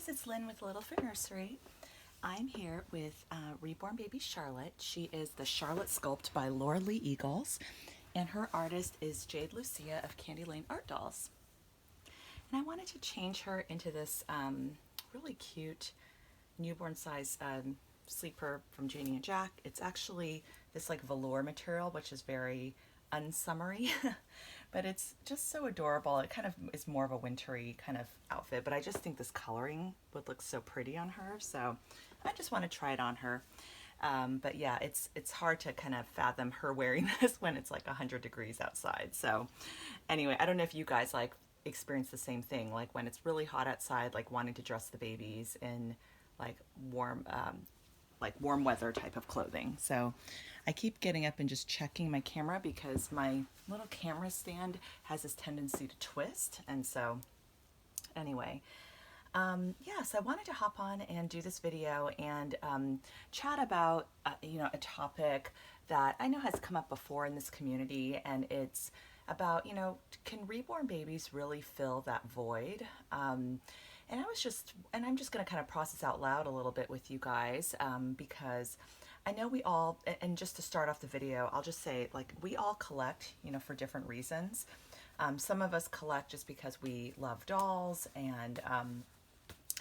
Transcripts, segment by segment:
guys, it's Lynn with Little Foot Nursery. I'm here with Reborn baby Charlotte. She is the Charlotte Sculpt by Laura Lee Eagles, and her artist is Jade Lucia of Candy Lane Art Dolls. And I wanted to change her into this really cute newborn size sleeper from Janie and Jack. It's actually this like velour material, which is very unsummery, but it's just so adorable. It kind of is more of a wintry kind of outfit, but I just think this coloring would look so pretty on her, so I just want to try it on her. But yeah, it's hard to kind of fathom her wearing this when it's like 100 degrees outside. So anyway, I don't know if you guys like experience the same thing, like when it's really hot outside, like wanting to dress the babies in like warm weather type of clothing. So I keep getting up and just checking my camera because my little camera stand has this tendency to twist. And so anyway, yes, I wanted to hop on and do this video and chat about, a topic that I know has come up before in this community, and it's about, can reborn babies really fill that void? And I'm just going to kind of process out loud a little bit with you guys, because I know we all, and just to start off the video, I'll just say, like, we all collect, for different reasons. Some of us collect just because we love dolls and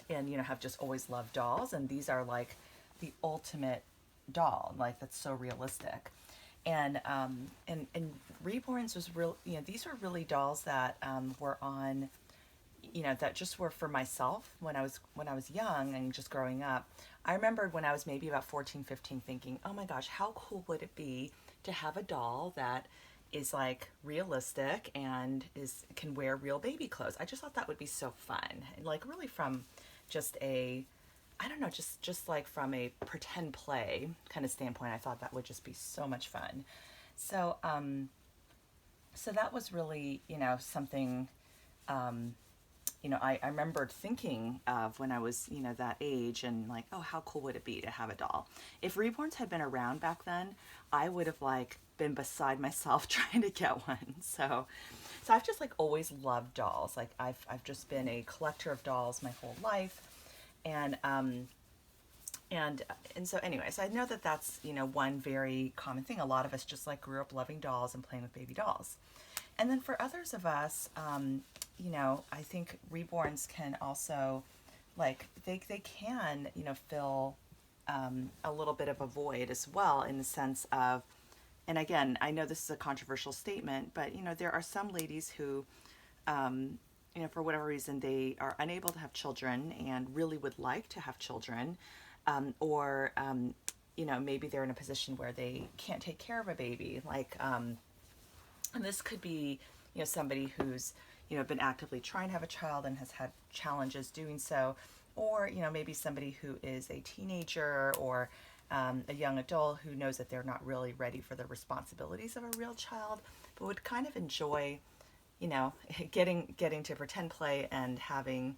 have just always loved dolls, and these are like the ultimate doll, like that's so realistic. And Reborns was real, these were really dolls that were on, that just were for myself when I was young and just growing up. I remembered when I was maybe about 14, 15 thinking, oh my gosh, how cool would it be to have a doll that is like realistic and can wear real baby clothes. I just thought that would be so fun. Like really from just a, I don't know, just like from a pretend play kind of standpoint, I thought that would just be so much fun. So, so that was really, something, I remembered thinking of when I was, that age and like, oh, how cool would it be to have a doll? If Reborns had been around back then, I would have like been beside myself trying to get one. So I've just like always loved dolls. Like I've just been a collector of dolls my whole life. And so anyway, so I know that that's, one very common thing. A lot of us just like grew up loving dolls and playing with baby dolls. And then for others of us, I think Reborns can also, like, they can, fill a little bit of a void as well, in the sense of, and again, I know this is a controversial statement, but, there are some ladies who, for whatever reason, they are unable to have children and really would like to have children, or, maybe they're in a position where they can't take care of a baby, like, and this could be, somebody who's, been actively trying to have a child and has had challenges doing so, or, maybe somebody who is a teenager or a young adult who knows that they're not really ready for the responsibilities of a real child, but would kind of enjoy, getting to pretend play and having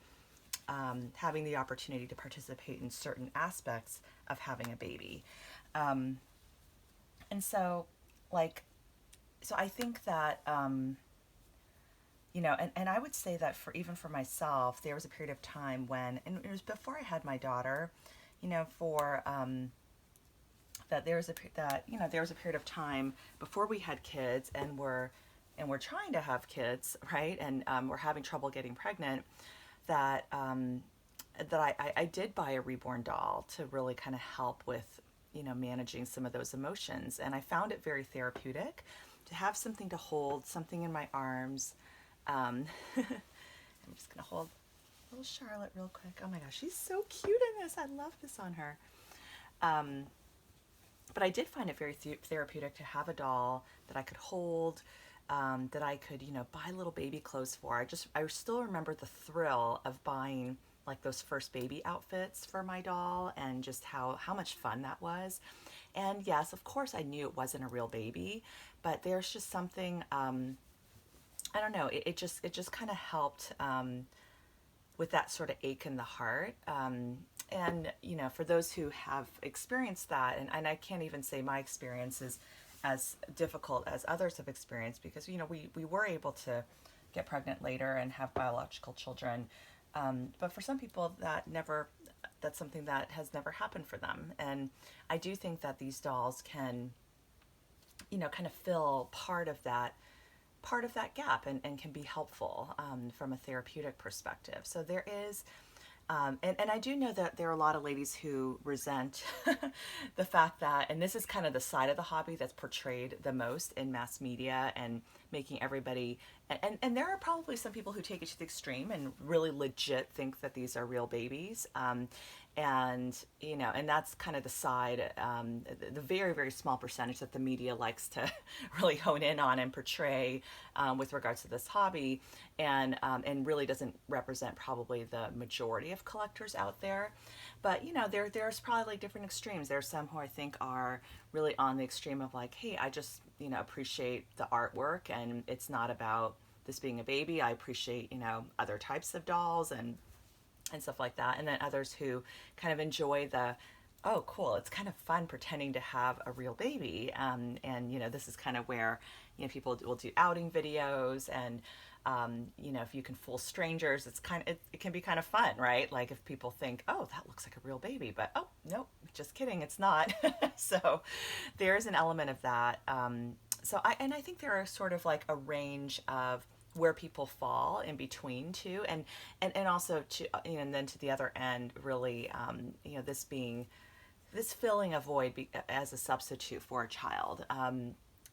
the opportunity to participate in certain aspects of having a baby. And so, like, so I think that, and I would say that even for myself, there was a period of time when, and it was before I had my daughter, that there was a period of time before we had kids and we're trying to have kids, right? And we're having trouble getting pregnant, that I did buy a Reborn doll to really kind of help with, managing some of those emotions. And I found it very therapeutic to have something to hold, something in my arms. I'm just gonna hold little Charlotte real quick. Oh my gosh, she's so cute in this. I love this on her. But I did find it very therapeutic to have a doll that I could hold, that I could, buy little baby clothes for. I still remember the thrill of buying like those first baby outfits for my doll, and just how much fun that was. And yes, of course I knew it wasn't a real baby, but there's just something, I don't know, it just kind of helped with that sort of ache in the heart. And, for those who have experienced that, and I can't even say my experience is as difficult as others have experienced, because, we were able to get pregnant later and have biological children. But for some people, that's something that has never happened for them. And I do think that these dolls can, kind of fill part of that gap, and can be helpful, from a therapeutic perspective. So there is, and I do know that there are a lot of ladies who resent the fact that, and this is kind of the side of the hobby that's portrayed the most in mass media, and making everybody, and there are probably some people who take it to the extreme and really legit think that these are real babies. And and that's kind of the side, the very, very small percentage that the media likes to really hone in on and portray, with regards to this hobby, and really doesn't represent probably the majority of collectors out there. But there's probably like different extremes. There's some who I think are really on the extreme of like, hey, I just appreciate the artwork, and it's not about this being a baby. I appreciate other types of dolls, and stuff like that. And then others who kind of enjoy the, oh, cool, it's kind of fun pretending to have a real baby. And this is kind of where, people will do outing videos, and, if you can fool strangers, it can be kind of fun, right? Like if people think, oh, that looks like a real baby, but oh, nope, just kidding, it's not. So there's an element of that. I think there are sort of like a range of where people fall in between too, and also to, and then to the other end, really, this filling a void as a substitute for a child,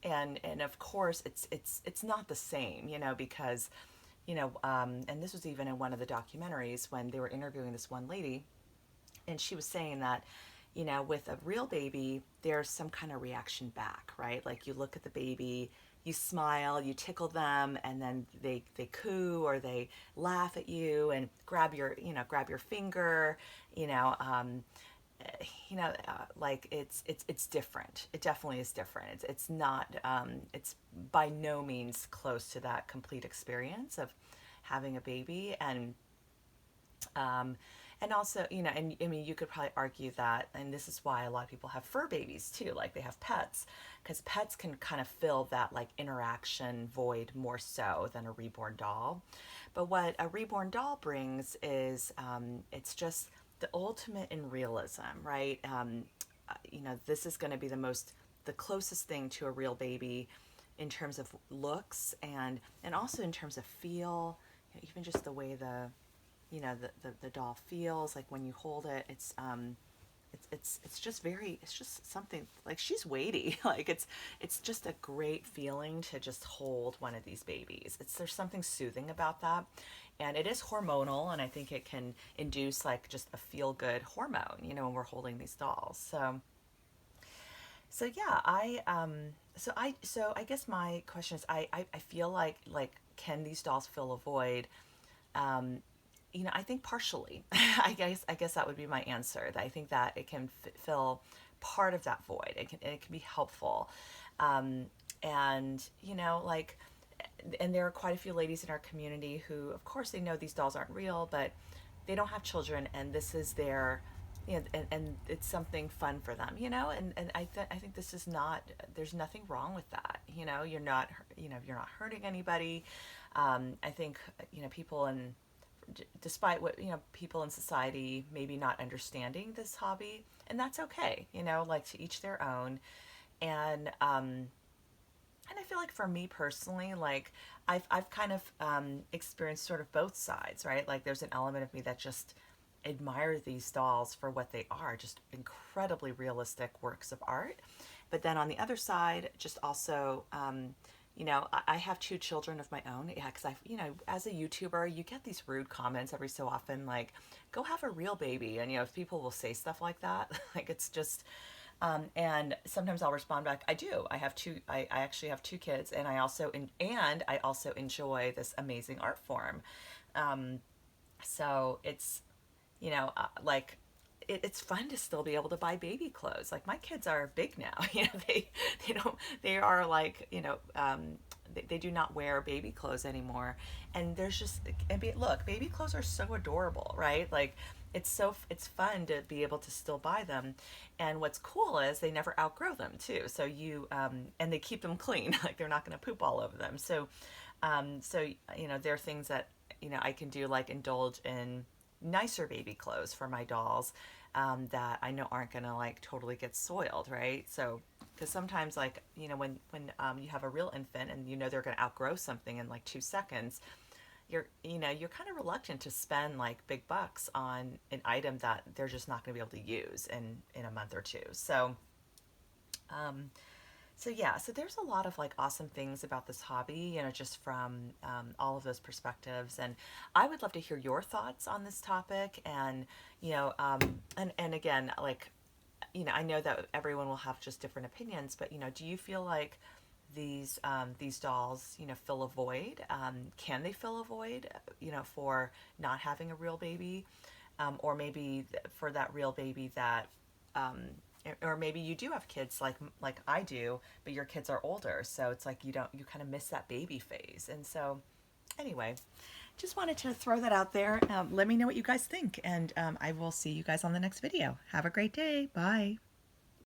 and of course it's not the same, because and this was even in one of the documentaries when they were interviewing this one lady, and she was saying that with a real baby, there's some kind of reaction back, right? Like you look at the baby, you smile, you tickle them, and then they coo, or they laugh at you and grab your finger, like it's different. It definitely is different. It's not, it's by no means close to that complete experience of having a baby. And also, and I mean, you could probably argue that, and this is why a lot of people have fur babies too, like they have pets, because pets can kind of fill that like interaction void more so than a reborn doll. But what a reborn doll brings is, it's just the ultimate in realism, right? This is going to be the closest thing to a real baby in terms of looks, and also in terms of feel, even just the way the doll feels, like when you hold it, it's just something, like she's weighty. Like it's just a great feeling to just hold one of these babies. There's something soothing about that, and it is hormonal, and I think it can induce like just a feel good hormone, when we're holding these dolls. So yeah, I guess my question is, I feel like can these dolls fill a void? I think partially. I guess that would be my answer. That I think that it can fill part of that void. It can be helpful, and and there are quite a few ladies in our community who, of course, they know these dolls aren't real, but they don't have children, and this is their, and it's something fun for them, and I think this is not. There's nothing wrong with that. You're not hurting anybody. I think people in despite what people in society maybe not understanding this hobby, and that's okay, like to each their own. And I feel like for me personally, like I've kind of experienced sort of both sides, right? Like there's an element of me that just admire these dolls for what they are, just incredibly realistic works of art. But then on the other side, just also I have two children of my own. Yeah, because as a YouTuber, you get these rude comments every so often, like, go have a real baby. And, if people will say stuff like that, like, it's just, and sometimes I'll respond back, I do. I actually have two kids, and I also enjoy this amazing art form. So it's, like, it's fun to still be able to buy baby clothes. Like my kids are big now, they are like, they do not wear baby clothes anymore. And there's just, look, baby clothes are so adorable, right? Like it's fun to be able to still buy them. And what's cool is they never outgrow them too. So and they keep them clean, like they're not going to poop all over them. So there are things that you know, I can do like indulge in nicer baby clothes for my dolls, that I know aren't gonna like totally get soiled, right? So, because sometimes, like, you know, when you have a real infant and you know they're gonna outgrow something in like 2 seconds, you're kind of reluctant to spend like big bucks on an item that they're just not going to be able to use in a month or two. Um, so yeah, so there's a lot of like awesome things about this hobby, you know, just from all of those perspectives. And I would love to hear your thoughts on this topic. And you know, and again, like, you know, I know that everyone will have just different opinions, but you know, do you feel like these dolls, you know, fill a void? Can they fill a void, you know, for not having a real baby, or maybe for that real baby that, um, or maybe you do have kids like I do, but your kids are older, so it's like you kind of miss that baby phase. And so, anyway, just wanted to throw that out there. Let me know what you guys think, and I will see you guys on the next video. Have a great day. Bye.